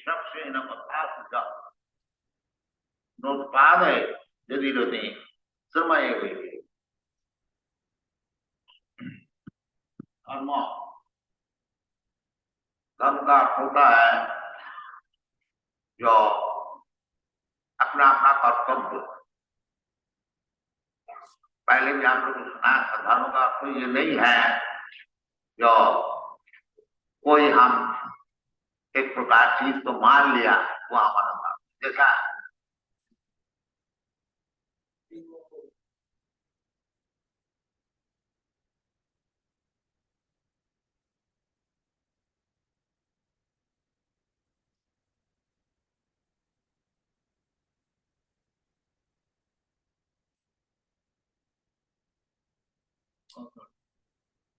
instruction of a pastor. Not father, the little thing. Somebody will be. और मो धर्म का होता है जो अपना अपना कर्तव्य पहले भी आप लोगों को सुना धर्म का कोई ये नहीं है जो कोई हम एक प्रकार चीज तो मान लिया वो हमारा धर्म जैसा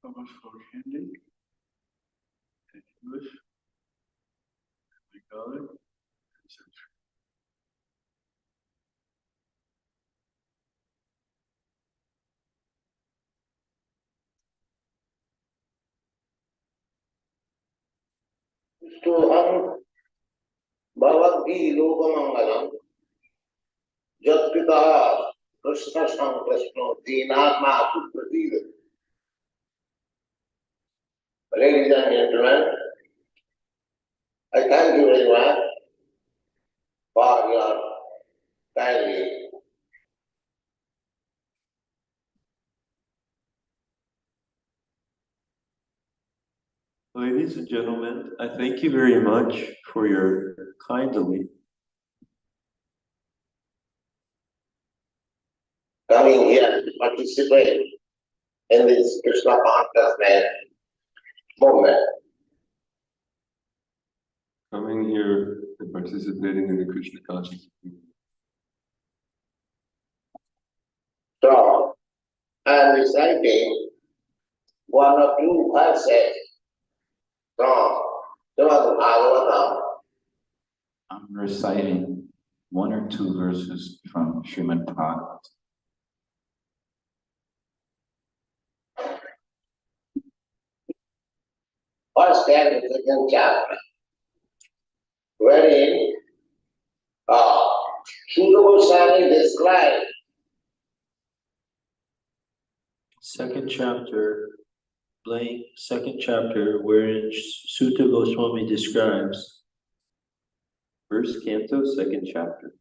So much for Hindi, English, Bengali, and Sanskrit. तो हम Bhagavad Gita लोकमंगलम जत्पिता Krishna संकृष्णो दीनात्मा सुप्रतीत. Ladies and gentlemen, I thank you very much for your kindly Ladies and gentlemen, I thank you very much for your kindly coming here to participate in this Krishna consciousness movement. Coming here and participating in the Krishna consciousness movement. So, I am reciting one or two verses from Srimad Bhagavatam. I'm reciting one or two verses from Srimad Bhagavatam. First and the second chapter, wherein Shuddha Goswami described second chapter wherein Sutta Goswami describes first canto, second chapter.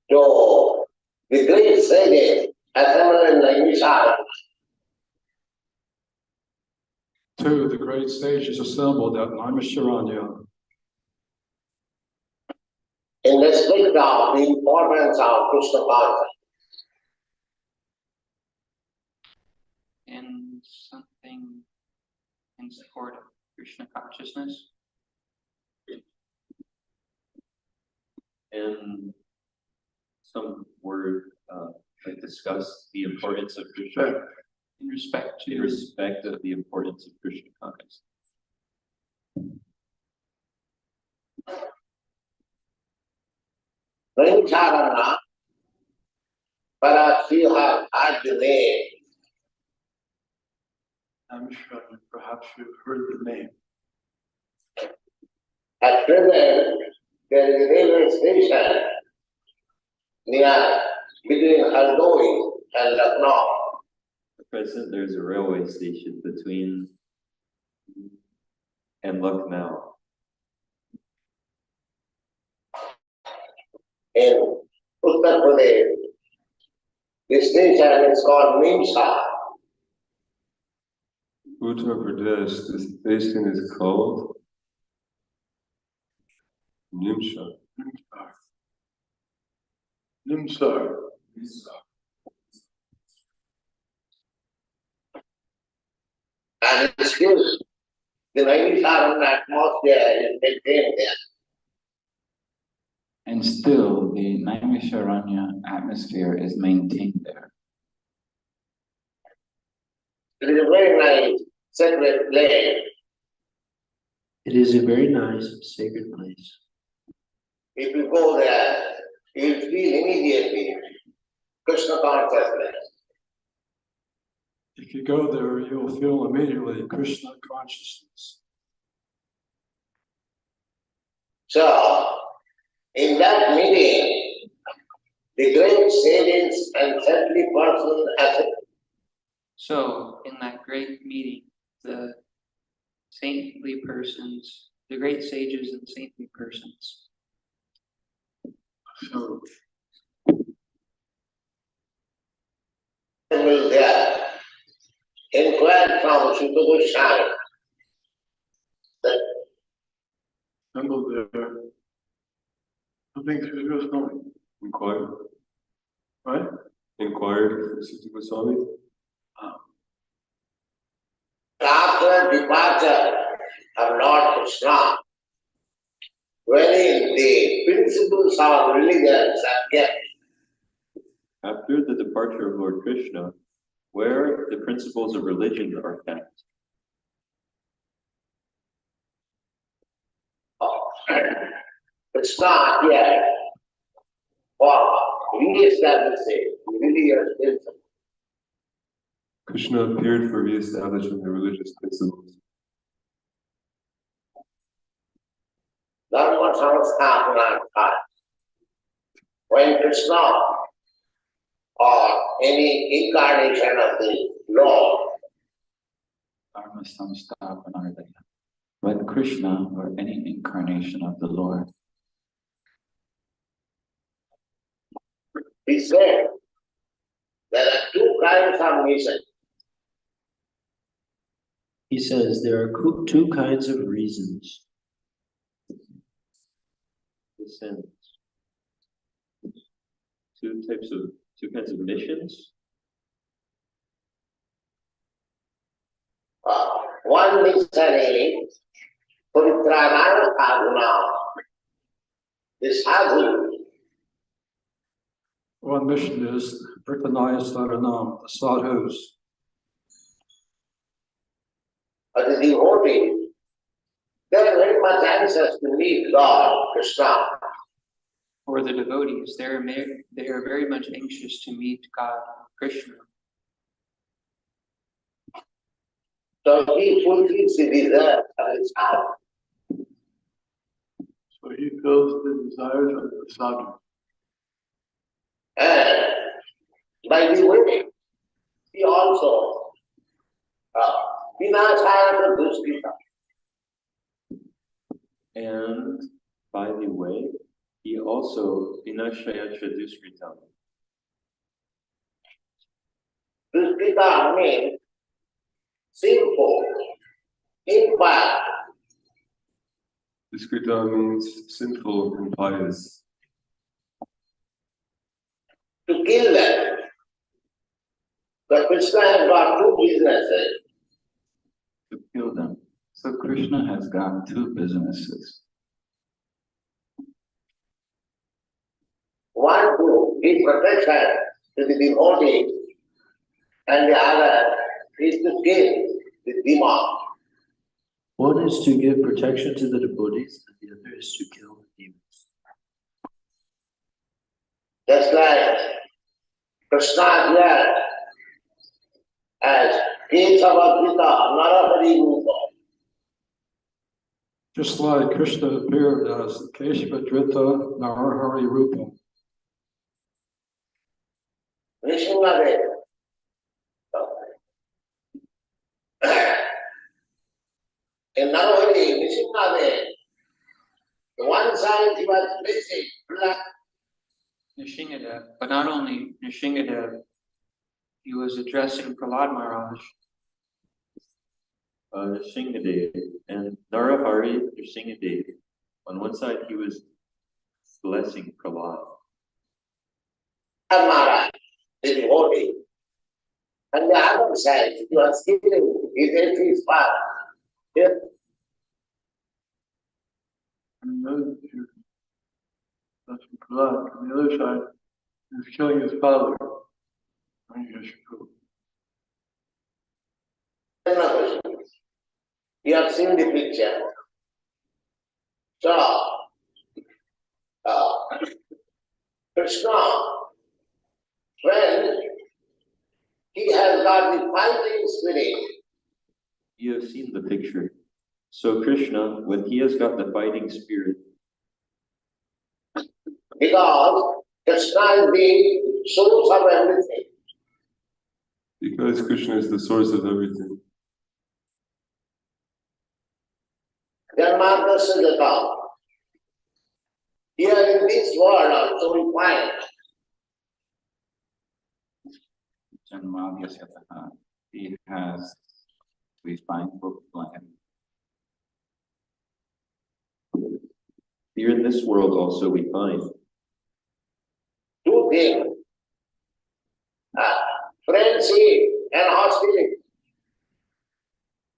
to the great sages assembled in Naimisharanya. To the great sages assembled at Naimisharanya In respect of the importance of Krishna consciousness. In something in support of Krishna consciousness. And some word like discuss the importance of Krishna In respect of the importance of Krishna consciousness. Naimisharanya, perhaps you have heard the name. I'm sure perhaps you've heard the name. At present, there is a railway station near between Hardoi and Lucknow. At present, there's a railway station between and Lucknow. In Uttar Pradesh, the station is called Nimsa. Uttar Pradesh, the station is called Nimsar. Nimsar. And still, the Naimisharanya atmosphere is maintained there. And still, the Naimisharanya atmosphere is maintained there. It is a very nice sacred place. It is a very nice sacred place. If you go there, you will feel immediately Krishna consciousness. If you go there, you'll feel immediately Krishna consciousness. So, in that meeting, the great sages and saintly persons as So in that great meeting, the saintly persons, the great sages and saintly persons, So, will there inquired from Sutta Goswami that symbol there. I think there's just going. Inquired. Right? Inquired, Sister Goswami. after departure of Lord Krishna, wherein the principles of religions are kept, After the departure of Lord Krishna, where the principles of religion are kept, Krishna appeared for re-establishing religious principles. Krishna appeared for re-establishing the religious principles. Dharma samsthapanam time. When Krishna or any incarnation of the Lord Dharma samsthapanardaya. When Krishna or any incarnation of the Lord, he said there are two kinds of mission. He says there are two kinds of reasons. the sins. Two kinds of missions. One mission is Pavitranaya Sadhuna, the sadhu. One mission is Prithanaya Saranam, the sadhus. But the devotees, they are very much anxious to meet God, Krishna. or the devotees, they are very much anxious to meet God, Krishna. So he fulfills the desire of his heart. So he fills the desires of the sadhu. And by the way, he also vinashaya duskita. And by the way, he also vinashaya chadusritam. Duskita means sinful, impious. Diskrita means sinful and pious. To kill them. But Krishna has got two businesses. to kill them. So Krishna has got two businesses. One to give protection to the devotee, and the other is to kill the demon. One is to give protection to the devotees, and the other is to kill the demons. Just like Krishna here as Kesava Gita, Narahari Rupa. Just like Krishna appeared as Keshava Narahari Rupa. Nishimade. In Narahari, Nishimade, the one side he was placing black. Nishingadev, but not only Nishingadev, he was addressing Prahlad Maharaj. Nrsingadev and Narahari Nrsingadev. On one side, he was blessing Prahlad. Maharaj, the devotee. And the other side, he was giving his entry path. Yes. And the other, that's Prahlad. On the other side, he's killing his father. You have seen the picture. So, Krishna, when he has got the fighting spirit, You have seen the picture. So Krishna, when he has got the fighting spirit, Because Krishna is the source of everything. Because Krishna is the source of everything. Janmadasya Jata. Here in this world also we find Janmadhyasya, he has, we find book land. Here in this world also we find two things. Friendship and hostility.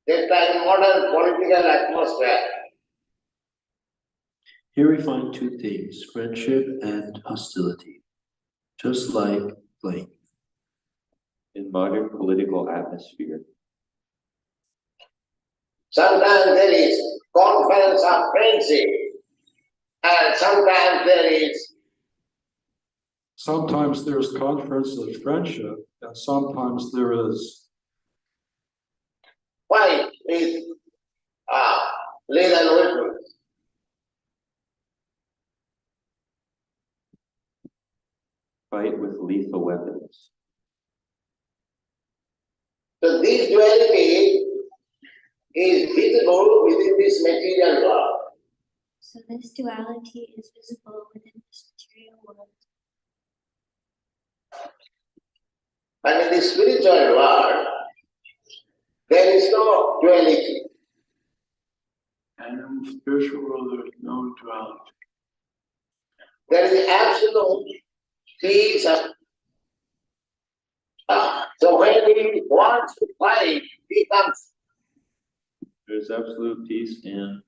This time modern political atmosphere. Here we find two things, friendship and hostility, just like blank. in modern political atmosphere. Sometimes there is conference of friendship, and sometimes there is Sometimes there's conference of friendship, and sometimes there is fight with legal weapons. Fight with lethal weapons. So this duality is visible within this material world. So this duality is visible within this material world. And in the spiritual world, there is no duality. and in the spiritual world there's no duality. There is absolute peace. So when he wants to fight, he comes. There's absolute peace and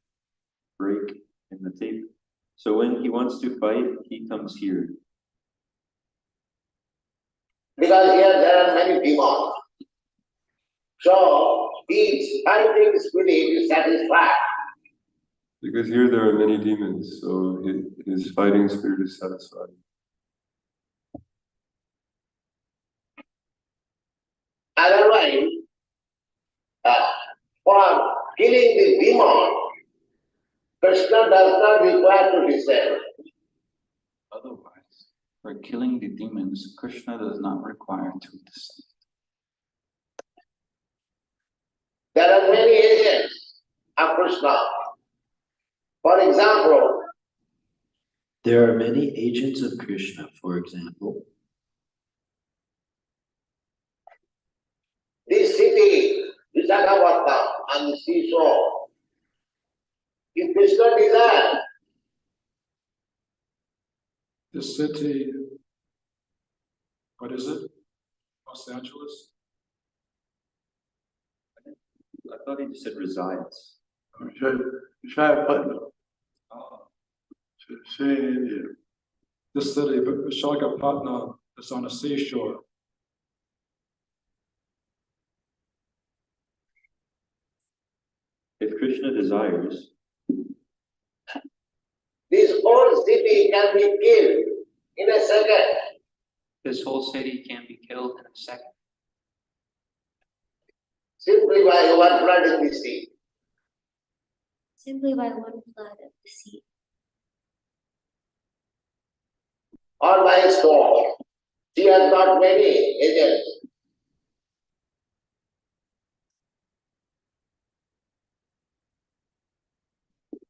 break in the tape. So when he wants to fight, he comes here. Because here there are many demons. So each fighting spirit is satisfied. Because here there are many demons, so his fighting spirit is satisfied. Otherwise, for killing the demon, Krishna does not require to descend. Otherwise, for killing the demons, Krishna does not require to descend. There are many agents of Krishna. For example, There are many agents of Krishna, for example. this city, Visakhapatnam, on the seashore, if Krishna desires, The city, what is it? Los Angeles? I thought he just said resides. Visakhapatnam. Oh. Say India. This city, Visakhapatnam, is on a seashore. If Krishna desires, this whole city can be killed in a second. This whole city can be killed in a second, Simply by one flood in the sea. Simply by one flood of the sea. Or by a storm. She has got many agents.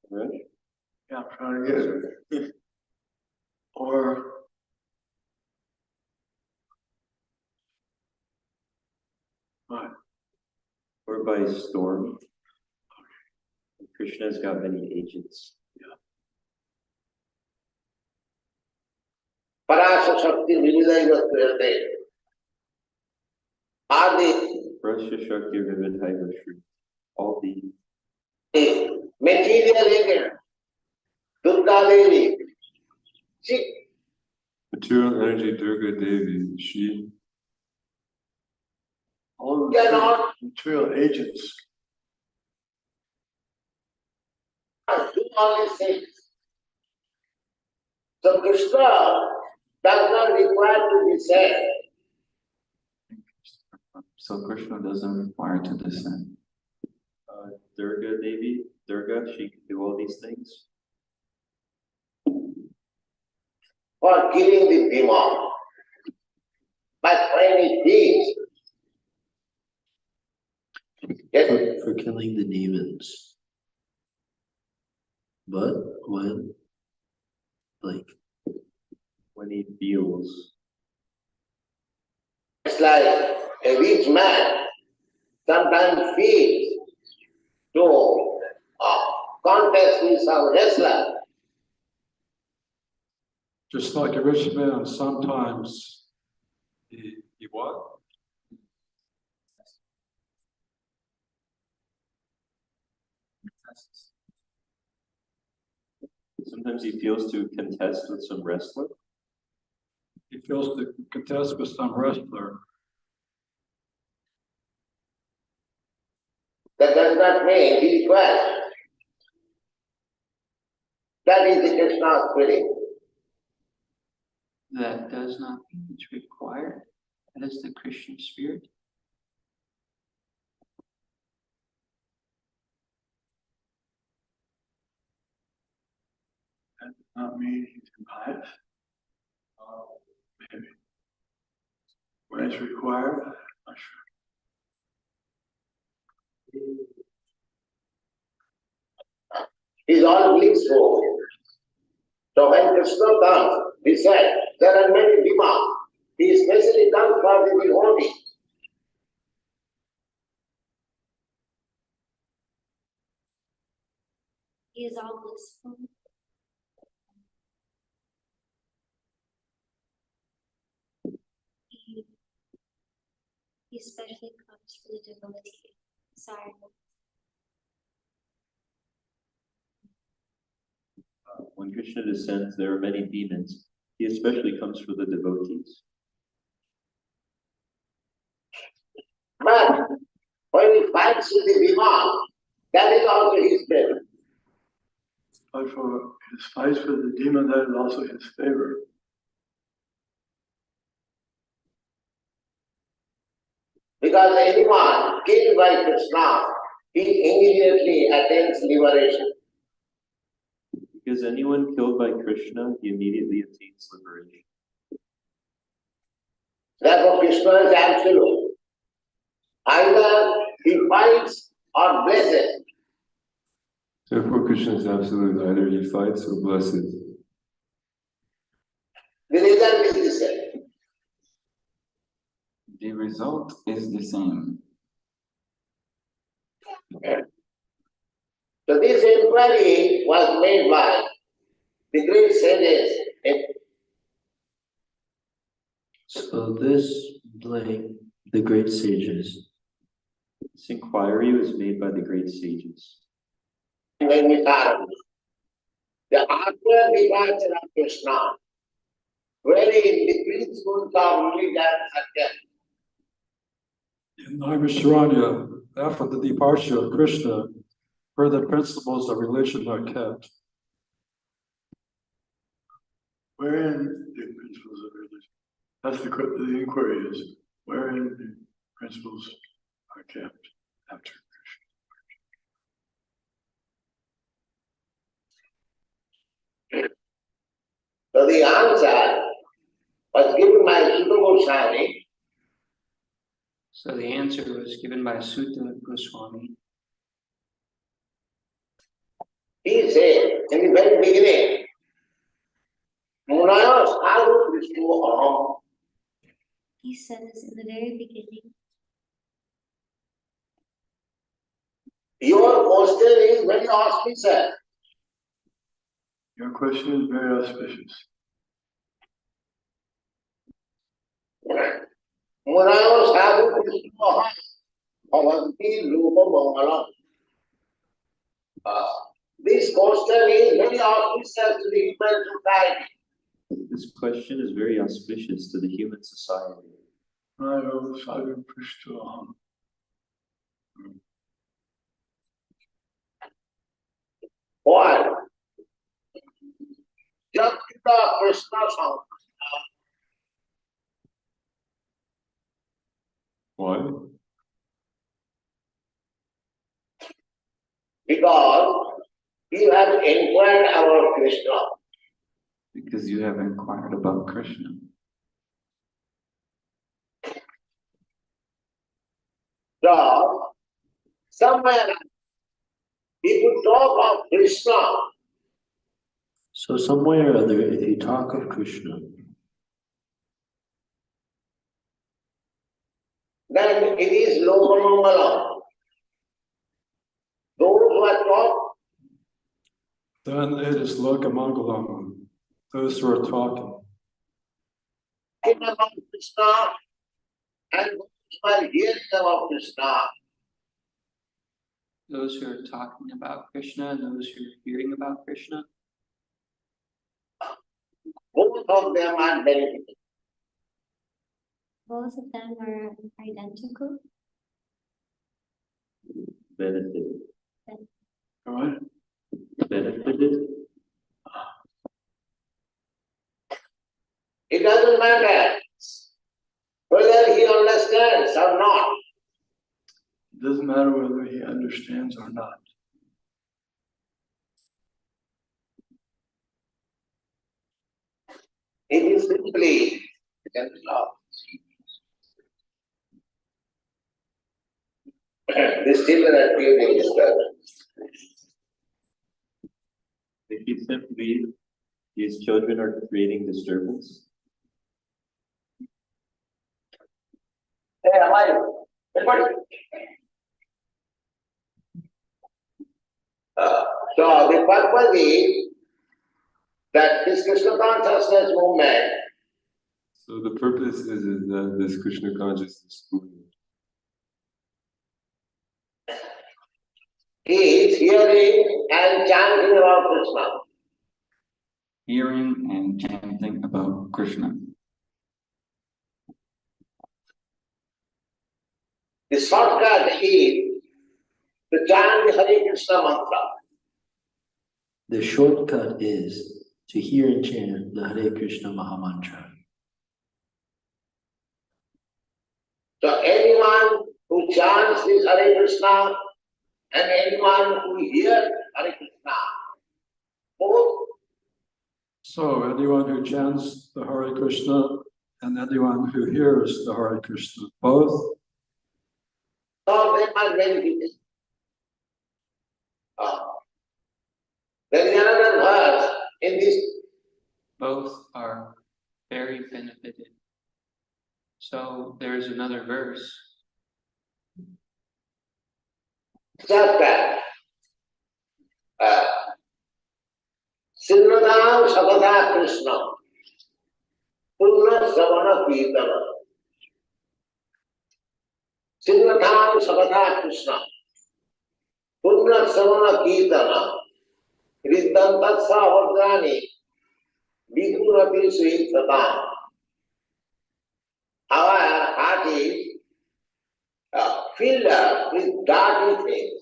right? Yeah, I'm trying to get it. Or what? Or by storm. Krishna's got many agents. Parasa Shakti Vividayasya Adi, Prasya Shakti Vividhaiva Shri. All the material agent, Durga Devi, she Material energy Durga Devi, she All of cannot the material agents. do all these things. So Krishna does not require to descend. So Krishna doesn't require to descend. Durga Devi, Durga, she can do all these things. for killing the demon. But when he feels, yes, for killing the demons. But when, like, when he feels, it's like a rich man sometimes feels to contest with some wrestler. Just like a rich man, sometimes he what? sometimes he feels to contest with some wrestler. He feels to contest with some wrestler. That does not mean he is well. That is the Krishna spirit. That does not mean it's required. That is the Christian spirit. That does not mean he's impious. Maybe. When it's required, I'm not sure. He's all blissful. So when Krishna comes, he said, there are many demons. He especially comes for the devotee. He is all blissful. He especially comes for the devotee. Sorry. When Krishna descends, there are many demons. He especially comes for the devotees. But when he fights with the demon, that is also his favor. But for his fights with the demon, that is also his favor. Because anyone killed by Krishna, he immediately attains liberation. Because anyone killed by Krishna, he immediately attains liberation. Therefore, Krishna is absolute. Either he fights or blesses. Therefore, Krishna is absolute. Either he fights or blesses. The result is the same. The result is the same. So this inquiry was made by the great sages. so this, like, the great sages, This inquiry was made by the great sages. The after departure of Krishna, wherein the principles of religion are kept. In Naimisharanya, after the departure of Krishna, where the principles of religion are kept. Wherein the principles of religion? That's the inquiry is, wherein the principles are kept after Krishna. So the answer was given by Sutta Goswami. So the answer was given by Sutta Goswami. He said in the very beginning, Munaya sadhu Krishna aham. He says in the very beginning, Your question is very auspicious. Your question is very auspicious. Munaya sadhu Krishna aham. Bhavanti rupa mangalam. This question is very auspicious to the human society. This question is very auspicious to the human society. Naya sadhu Krishna aham. Why? Just the Krishna song. Why? Because you have inquired about Krishna. Because you have inquired about Krishna. So, somewhere if you talk of Krishna, So somewhere or other, if you talk of Krishna, then it is Lokamangalam. Those who are taught, then it is Lokamangalam, those who are talking. about Krishna and those who are hearing about Krishna, Those who are talking about Krishna and those who are hearing about Krishna, both of them are benefiting. Both of them are identical. Benefited. All right? Benefited. It doesn't matter whether he understands or not. It doesn't matter whether he understands or not. It is simply love. These children are creating disturbance. If you simply, these children are creating disturbance. Hey, everybody. So the purpose is that this Krishna consciousness movement So the purpose is that this Krishna consciousness movement is hearing and chanting about Krishna. Hearing and chanting about Krishna. The shortcut is to chant the Hare Krishna mantra. the shortcut is to hear and chant the Hare Krishna Mahamantra. So anyone who chants this Hare Krishna and anyone who hears Hare Krishna, both So anyone who chants the Hare Krishna and anyone who hears the Hare Krishna, both, of them are benefited. There is another verse in this. both are very benefited. So there's another verse. Chapter. Sinnadam Sabada Krishna. Purna Savana Kirtana. Sinnadam Sabada Krishna. Purna Savana Kirtana. Riddantat Savardrani. Vidurati Sweet Satan. Our heart is filled up with dirty things.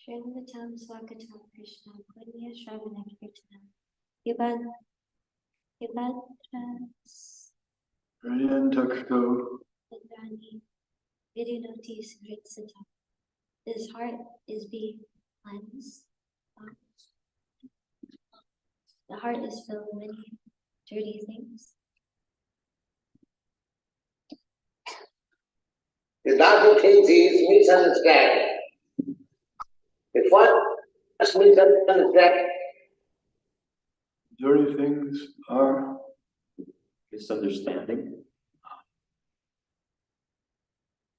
Shrinatam Swagatam Krishna Punya Shravana Kirtanam Yibadras Ryan Takko, Sadrani Vidinoti Srisatam. This heart is being cleansed. The heart is filled with many dirty things. The dirty things is misunderstanding. The first misunderstanding dirty things are Misunderstanding.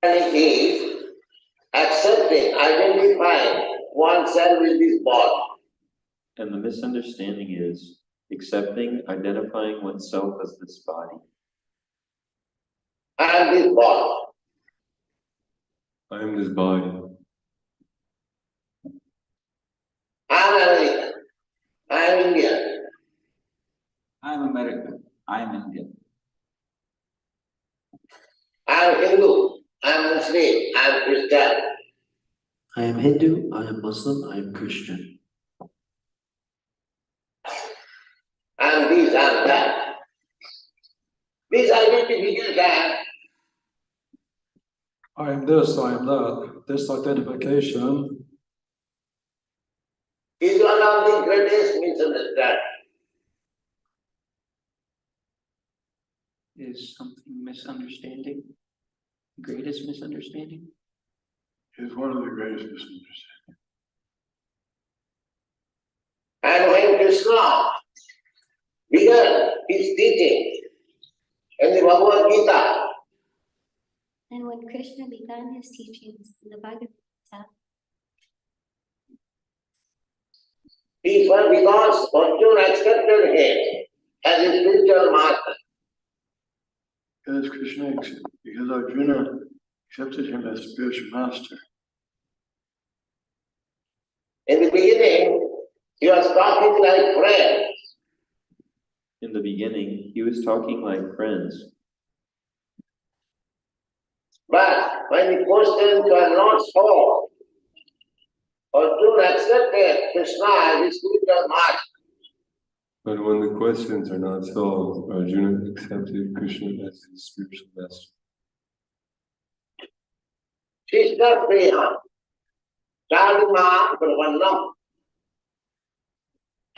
is accepting, identifying oneself with this body. And the misunderstanding is accepting, identifying oneself as this body. I am this body. I am this body. I am American. I am Indian. I'm American. I'm Indian. I am Hindu. I am Muslim. I am Christian. I am Hindu, I am Muslim, I am Christian. I am this, I am that. This identification I am this, I am that. This identification is one of the greatest misunderstandings. is something misunderstanding, greatest misunderstanding. Is one of the greatest misunderstandings. And when Krishna began his teaching in the Bhagavad Gita, And when Krishna began his teachings in the Bhagavad Gita, because Arjuna accepted him as his spiritual master. Because Arjuna accepted him as spiritual master. In the beginning, he was talking like friends. In the beginning, he was talking like friends. But when the questions were not solved, Arjuna accepted Krishna as his spiritual master. But when the questions are not solved, Arjuna accepted Krishna as his spiritual master. Sister Priya, Chadima Pravannam.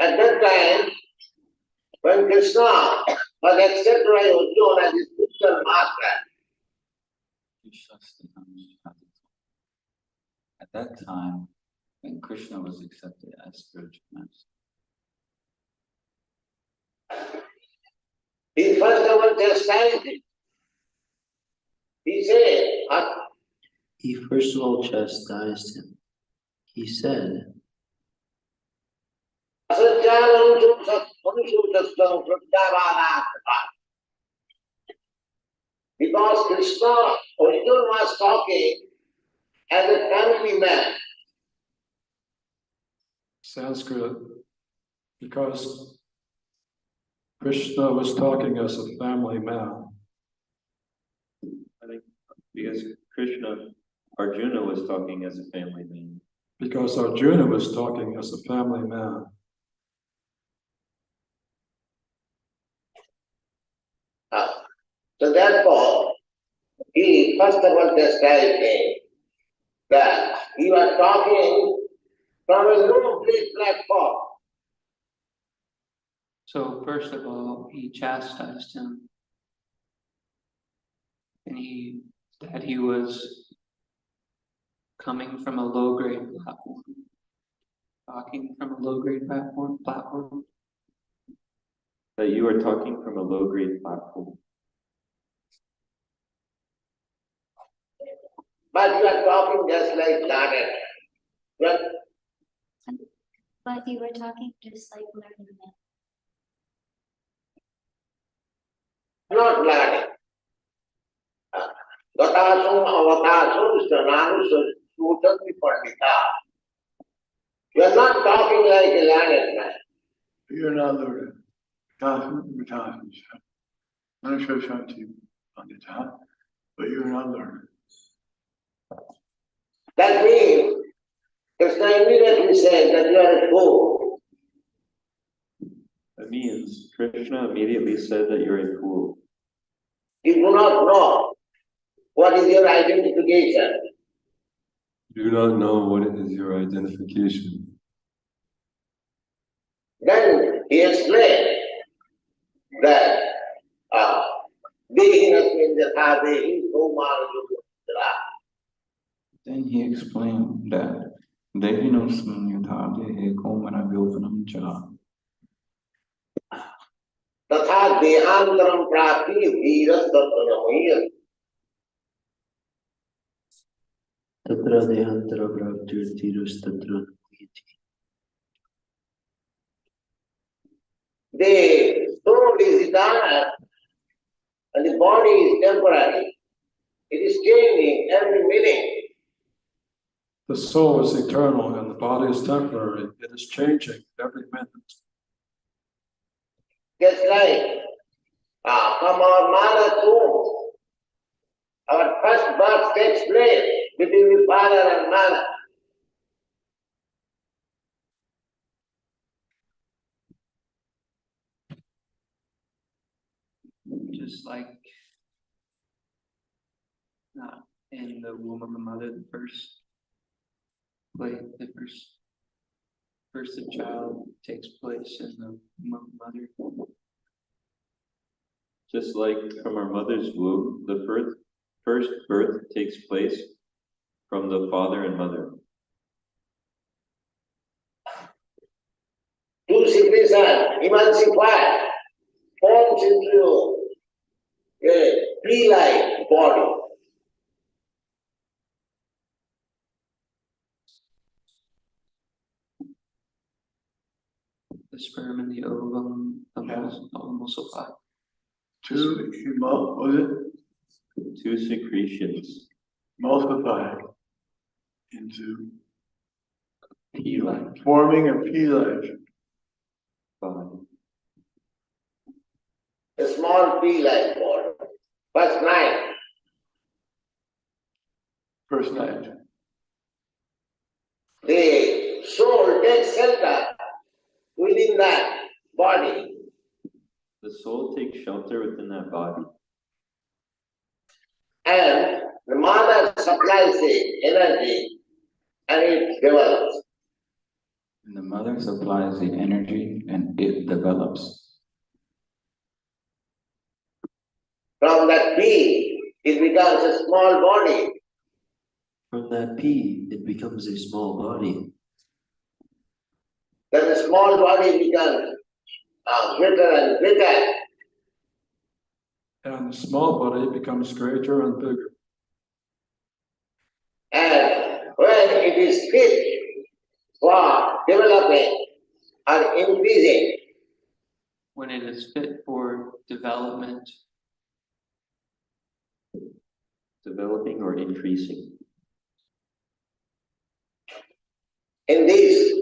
At that time, when Krishna was accepted by Arjuna as his spiritual master, At that time, when Krishna was accepted as spiritual master, he first of all chastised him. He said, He first of all chastised him. He said, because Krishna, Arjuna was talking as a family man. Sanskrit, because Krishna was talking as a family man. I think because Arjuna was talking as a family man. Because Arjuna was talking as a family man. So therefore, he first of all described him that he was talking from a low-grade platform. So first of all, he chastised him, and that he was coming from a low-grade platform, talking from a low-grade platform. That you are talking from a low-grade platform. But you are talking just like learned. but you were talking just like learning men. Not learning. Gatasum avatasum stananu sutami pandita. You are not talking like a learned man. You're not learning. But you're not learning. That means Krishna immediately said that you are a fool. That means Krishna immediately said that you're a fool. You do not know what is your identification. You do not know what is your identification. Then he explained that then he explained that Dehinusam Yathadehe Komara Vyopanam Cha. तथा देहांतरम प्राप्ति धीरस तत्वमयी Tatra dehantara praptirtirus tatra nuyati. The soul is eternal and the body is temporary. It is changing every minute. The soul is eternal and the body is temporary. It is changing every minute. Just like from our mother's womb, our first birth takes place between the father and mother. Just like in the womb of the mother, the first the child takes place in the womb of the mother. Just like from our mother's womb, the first birth takes place from the father and mother. Two secretion emulsified forms into a tree-like body. The sperm and the ovum emulsify. Was it? Two secretions. Multiply into Pea-like. forming a pea-like. Body. A small pea-like body. First night, First night. the soul takes shelter within that body. The soul takes shelter within that body. And the mother supplies the energy and it develops. And the mother supplies the energy and it develops. From that pea, it becomes a small body. From that pea, it becomes a small body. Then the small body becomes greater and greater. And the small body becomes greater and bigger. And when it is fit for developing or increasing, When it is fit for development, Developing or increasing. in this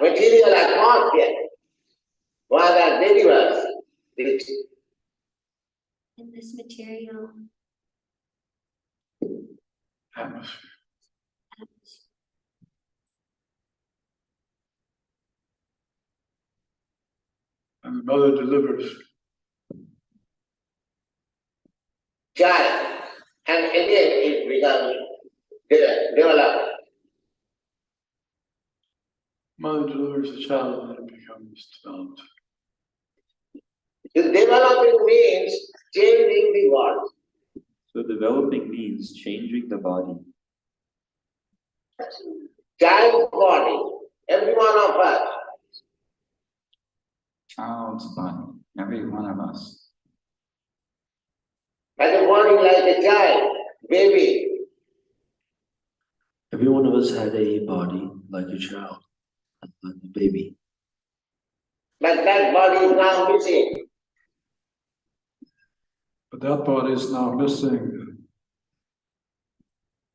material atmosphere, one that delivers it. In this material Atmosphere. atmosphere. And the mother delivers. Child, and again it becomes developed. Mother delivers the child and it becomes developed. The developing means changing the world. So developing means changing the body. Child's body, every one of us, Child's body, every one of us. has a body like a child, baby. Every one of us had a body like a child, like a baby. But that body is now missing. But that body is now missing.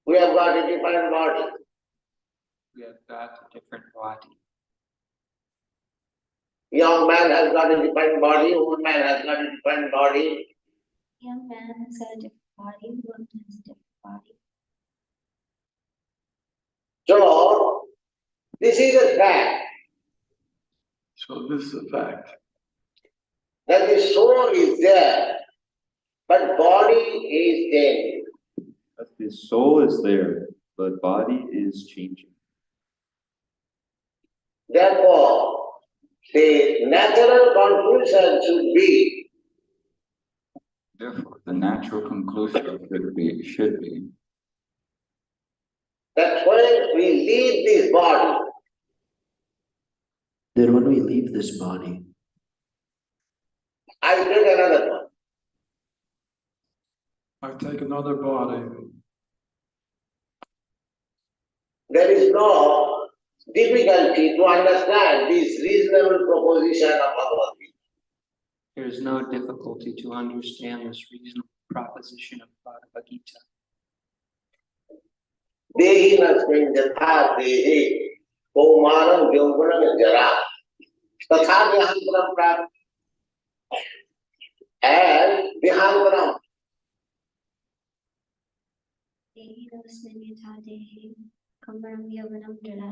We have got a different body. we have got a different body. Young man has got a different body, old man has got a different body. Young man has got a different body, woman has a different body. So, this is a fact So this is a fact. that the soul is there, but body is changing. But the soul is there, but body is changing. Therefore, the natural conclusion should be Therefore, the natural conclusion should be that when we leave this body, Then when we leave this body, I take another one. I take another body. There is no difficulty to understand this reasonable proposition of Bhagavad Gita. There is no difficulty to understand this reasonable proposition of Bhagavad Gita. Dehi nasmin jatha dehi kaumaram yauvanam jara tatha dehantaram prap. And dehantaram, Dehi dosmin yatha dehi kamaram yavanam dara.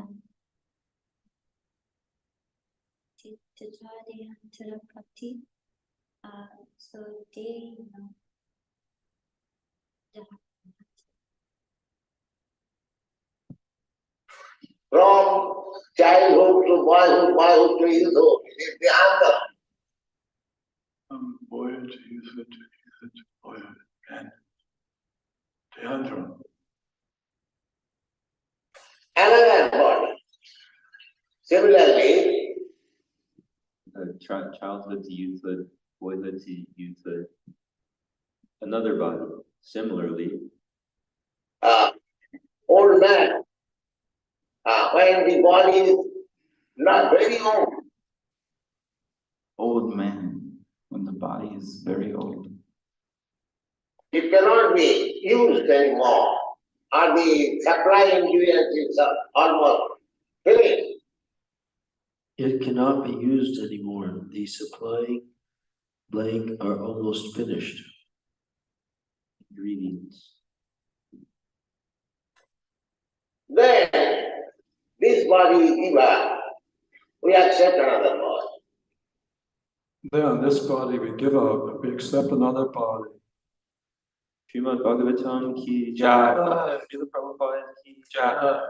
Tatra dehantara prapti. So they, from childhood to boyhood, boyhood to youthhood, it is dehantaram. buoyant, use it, buoyant, and Deandra. Another body. Similarly, Childhood to youthhood, boyhood to youthhood. Another body, similarly, old man, when the body is not very old, Old man, when the body is very old, it cannot be used anymore, or the supply ingredients is almost finished. It cannot be used anymore. The supplying blank are almost finished. Ingredients. Then, this body is given, we accept another body. Then this body we give up, we accept another body. Srimad Bhagavatam ki jai, Srila Prabhupada ki jai.